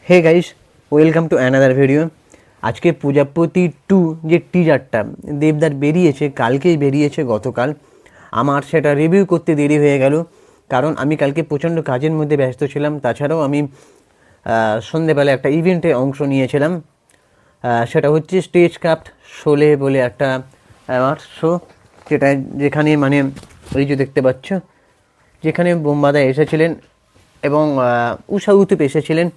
Hey guys, welcome to another video. আজকে প্রজাপতি 2 যে টিজারটা দেবদার বেরিয়েছে, কালকেই বেরিয়েছে গতকাল। আমার সেটা রিভিউ করতে দেরি হয়ে গেল, কারণ আমি কালকে প্রচণ্ড কাজের মধ্যে ব্যস্ত ছিলাম। তাছাড়াও আমি সন্ধেবেলা একটা ইভেন্টে অংশ নিয়েছিলাম। সেটা হচ্ছে স্টেজ ক্রাফট শোলে বলে একটা অ্যাওয়ার্ড শো, যেখানে মানে ওই যে দেখতে পাচ্ছ, যেখানে বোমবাদা এসেছিলেন এবং উষা উতুপ এসেছিলেন।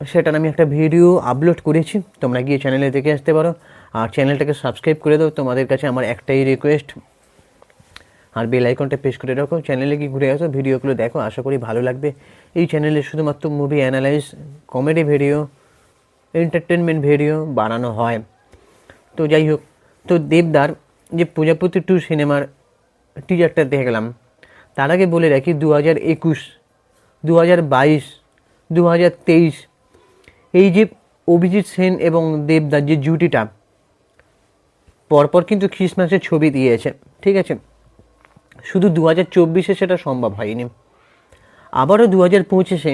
সেটার আমি একটা ভিডিও আপলোড করেছি, তোমরা গিয়ে চ্যানেলে দেখে আসতে পারো। আর চ্যানেলটাকে সাবস্ক্রাইব করে দাও, তোমাদের কাছে আমার একটাই রিকোয়েস্ট। আর বেল আইকনটা প্রেস করে রাখো, চ্যানেলে গিয়ে ঘুরে আসো, ভিডিওগুলো দেখো, আশা করি ভালো লাগবে। এই চ্যানেলে শুধুমাত্র movie analyse, comedy video, entertainment video বানানো হয়। তো যাই হোক, তো দেবদার যে প্রজাপতি 2 সিনেমার টিজারটা দেখলাম, তার আগে বলে রাখি 2021, 2022, 2023 এই যে অভিজিৎ সেন এবং দেবদার যে জুটিটা পরপর কিন্তু ক্রিসমাসের ছবি দিয়েছে, ঠিক আছে। শুধু 2024-এ সেটা সম্ভব হয়নি, আবারও 2025-এ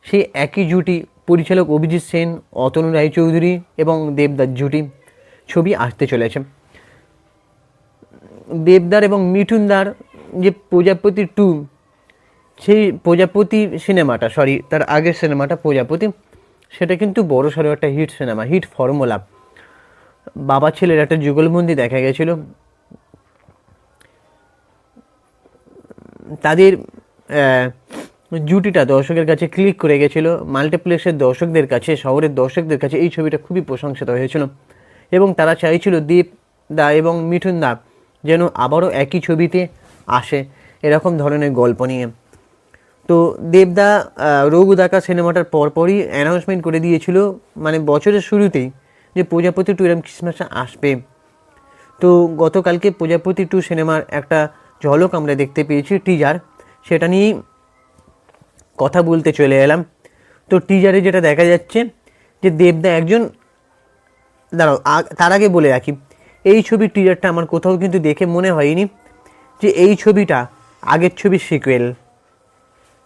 সেই একই জুটি, পরিচালক অভিজিৎ সেন, অতনু রায়চৌধুরী এবং দেবদার জুটি ছবি আসতে চলেছে। দেবদার এবং মিঠুনদার যে প্রজাপতি 2, সেই প্রজাপতি সিনেমাটা, তার আগের সিনেমাটা প্রজাপতি, সেটা কিন্তু বড় সড়ো একটা হিট সিনেমা, হিট ফর্মুলা। বাবা ছেলের একটা যুগলবন্দি দেখা গেছিল। তাদের জুটিটা দর্শকের কাছে ক্লিক করে গেছিলো, মাল্টিপ্লেক্সের দর্শকদের কাছে, শহরের দর্শকদের কাছে এই ছবিটা খুবই প্রশংসিত হয়েছিল এবং তারা চাইছিল দেবদা এবং মিঠুনদা যেন আবারও একই ছবিতে আসে এরকম ধরনের গল্প নিয়ে। তো দেবদা রঘুদাকা সিনেমাটার পরপরই অ্যানাউন্সমেন্ট করে দিয়েছিল, মানে বছরের শুরুতেই, যে প্রজাপতি 2 এরকম ক্রিসমাসে আসবে। তো গতকালকে প্রজাপতি 2 সিনেমার একটা ঝলক আমরা দেখতে পেয়েছি, টিজার, সেটা নিয়েই কথা বলতে চলে এলাম। তো টিজারে যেটা দেখা যাচ্ছে যে দেবদা একজন, দাঁড়াও তার আগে বলে রাখি, এই ছবির টিজারটা আমার কোথাও কিন্তু দেখে মনে হয়নি যে এই ছবিটা আগের ছবির সিকুয়েল।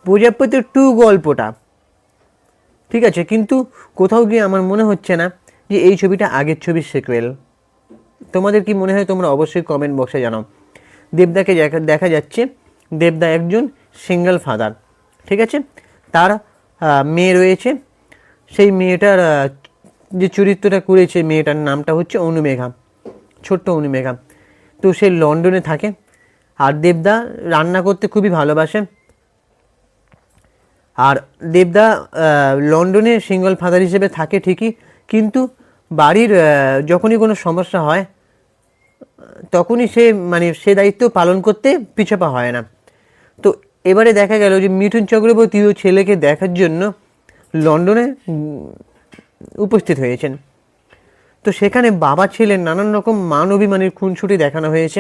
প্রজাপতি 2 গল্পটা ঠিক আছে, কিন্তু কোথাও গিয়ে আমার মনে হচ্ছে না যে এই ছবিটা আগের ছবির সিকুয়েল। তোমাদের কি মনে হয় তোমরা অবশ্যই কমেন্ট বক্সে জানাও। দেবদাকে দেখা যাচ্ছে, দেবদা একজন সিঙ্গেল ফাদার, ঠিক আছে। তার মেয়ে রয়েছে, সেই মেয়েটার যে চরিত্রটা করেছে, মেয়েটার নামটা হচ্ছে অনুমেঘা, ছোট্ট অনুমেঘা। তো সে লন্ডনে থাকে, আর দেবদা রান্না করতে খুবই ভালোবাসে। আর দেবদা লন্ডনে সিঙ্গল ফাদার হিসেবে থাকে ঠিকই, কিন্তু বাড়ির যখনই কোনো সমস্যা হয় তখনই সে দায়িত্ব পালন করতে পিছপা হয় না। তো এবারে দেখা গেল যে মিঠুন চক্রবর্তীও ছেলেকে দেখার জন্য লন্ডনে উপস্থিত হয়েছেন। তো সেখানে বাবা ছেলের নানান রকম মান অভিমানের খুনসুটি দেখানো হয়েছে,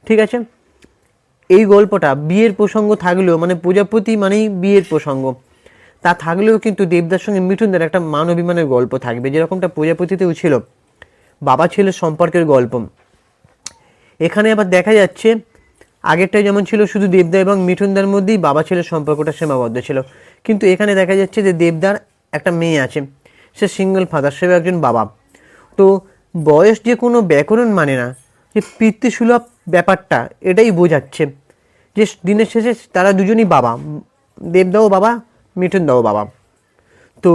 ঠিক আছে। এই গল্পটা বিয়ের প্রসঙ্গ থাকলেও, মানে প্রজাপতি মানেই বিয়ের প্রসঙ্গ, তা থাকলেও কিন্তু দেবদার সঙ্গে মিঠুনদার একটা মান অভিমানের গল্প থাকবে, যেরকমটা প্রজাপতিতেও ছিল, বাবা ছেলের সম্পর্কের গল্প। এখানে আবার দেখা যাচ্ছে আগেরটাই যেমন ছিল শুধু দেবদা এবং মিঠুনদার মধ্যেই বাবা ছেলের সম্পর্কটা সীমাবদ্ধ ছিল, কিন্তু এখানে দেখা যাচ্ছে যে দেবদার একটা মেয়ে আছে, সে সিঙ্গল ফাদার, সেও একজন বাবা। তো বয়স যে কোনো ব্যাকরণ মানে না, যে পিতৃসুলভ ব্যাপারটা এটাই বোঝাচ্ছে যে দিনের শেষে তারা দুজনই বাবা, দেবদাও বাবা, মিঠুনদাও বাবা। তো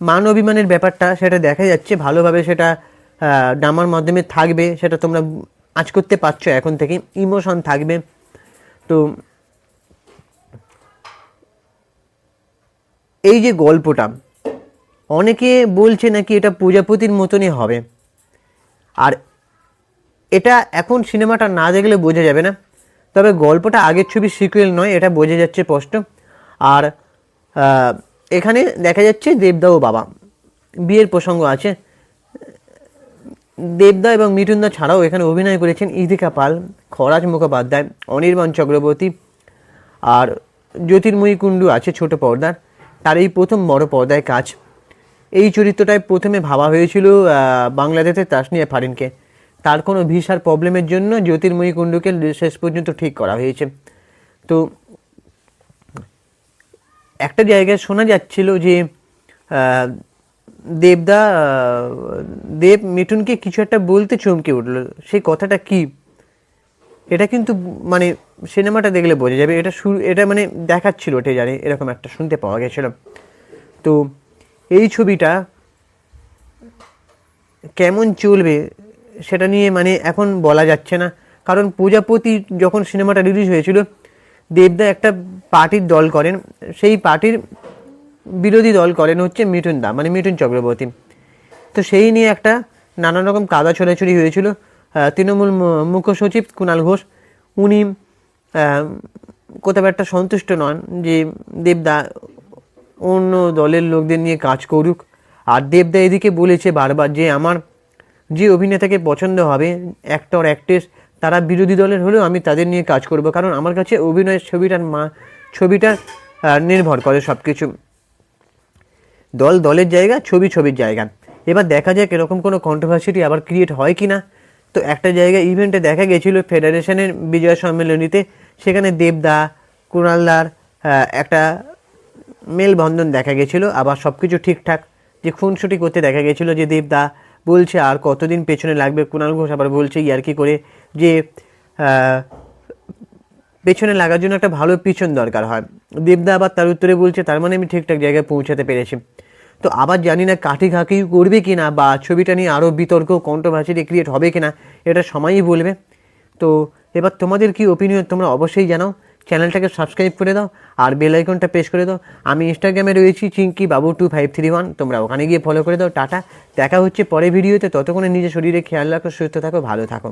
মান অভিমানের ব্যাপারটা সেটা দেখা যাচ্ছে ভালোভাবে, সেটা ড্রামার মাধ্যমে থাকবে, সেটা তোমরা আঁচ করতে পারছো এখন থেকে, ইমোশন থাকবে। তো এই যে গল্পটা, অনেকে বলছে নাকি এটা প্রজাপতির মতনই হবে, আর এটা এখন সিনেমাটা না দেখলে বোঝা যাবে না, তবে গল্পটা আগের ছবির সিকুয়েল নয়, এটা বোঝা যাচ্ছে স্পষ্ট। আর এখানে দেখা যাচ্ছে দেবদাও বাবা, বিয়ের প্রসঙ্গ আছে। দেবদা এবং মিঠুনদা ছাড়াও এখানে অভিনয় করেছেন ইদিকা পাল, খরাজ মুখোপাধ্যায়, অনির্বাণ চক্রবর্তী, আর জ্যোতির্ময়ী কুণ্ডু আছে ছোট পর্দার। তার এই প্রথম বড় পর্দায় কাজ। এই চরিত্রটায় প্রথমে ভাবা হয়েছিল বাংলাদেশের তাসনিয়া ফারিনকে, তার কোনো ভিসার প্রবলেমের জন্য জ্যোতির্ময়ী কুণ্ডুকে শেষ পর্যন্ত ঠিক করা হয়েছে। তো একটা জায়গায় শোনা যাচ্ছিল যে আহ, দেব মিঠুনকে কিছু একটা বলতে চমকে উঠলো, সেই কথাটা কি এটা কিন্তু মানে সিনেমাটা দেখলে বোঝা যাবে। এটা মানে দেখাচ্ছিল ওঠে জানি এরকম একটা শুনতে পাওয়া গেছিল। তো এই ছবিটা কেমন চলবে সেটা নিয়ে মানে এখন বলা যাচ্ছে না, কারণ প্রজাপতি যখন সিনেমাটা রিলিজ হয়েছিল দেবদা একটা পার্টির দল করেন, সেই পার্টির বিরোধী দল করেন হচ্ছে মিঠুন দা মানে মিঠুন চক্রবর্তী। তো সেই নিয়ে একটা নানান রকম কাদা ছোড়াছুড়ি হয়েছিল। তৃণমূল মুখ্য সচিব কুণাল ঘোষ উনি কোথাও একটা সন্তুষ্ট নন যে দেবদা অন্য দলের লোকদের নিয়ে কাজ করুক। আর দেবদা এদিকে বলেছে বারবার যে আমার যে অভিনেতাকে পছন্দ হবে অ্যাক্টর অ্যাক্ট্রেস তারা বিরোধী দলের হলেও আমি তাদের নিয়ে কাজ করব, কারণ আমার কাছে অভিনয়ের ছবিটা নির্ভর করে সব কিছু। দলের জায়গা, ছবির জায়গা। এবার দেখা যাক এরকম কোনো কন্ট্রোভার্সিটি আবার ক্রিয়েট হয় কি না। তো একটা জায়গায় ইভেন্টে দেখা গেছিলো ফেডারেশনের বিজয় সম্মেলনীতে, সেখানে দেবদা কুণালদার একটা মেলবন্ধন দেখা গেছিলো। আবার সব কিছু ঠিকঠাক যে খুনসুটি করতে দেখা গেছিলো, যে দেবদা বলছে আর কতদিন পেছনে লাগবে, কুণাল ঘোষ আবার বলছে ইয়ার্কি করে যে পেছনে লাগার জন্য একটা ভালো পিছন দরকার হয়। দেবদা আবার তার উত্তরে বলছে তার মানে আমি ঠিকঠাক জায়গায় পৌঁছাতে পেরেছি। তো আবার জানি না কাঠি করবে কি না, বা ছবিটা নিয়ে আরও বিতর্ক কন্ট্রোভার্সিটি ক্রিয়েট হবে কি না, এটা সময়ই বলবে। তো এবার তোমাদের কি ওপিনিয়ন তোমরা অবশ্যই জানাও। চ্যানেলটাকে সাবস্ক্রাইব করে দাও আর বেল আইকনটা প্রেস করে দাও। আমি ইনস্টাগ্রামে রয়েছি চিঙ্কি বাবু 2531, তোমরা ওখানে গিয়ে ফলো করে দাও। টাটা, দেখা হচ্ছে পরে ভিডিওতে। ততক্ষণে নিজের শরীরে খেয়াল রাখো, সুস্থ থাকো, ভালো থাকো।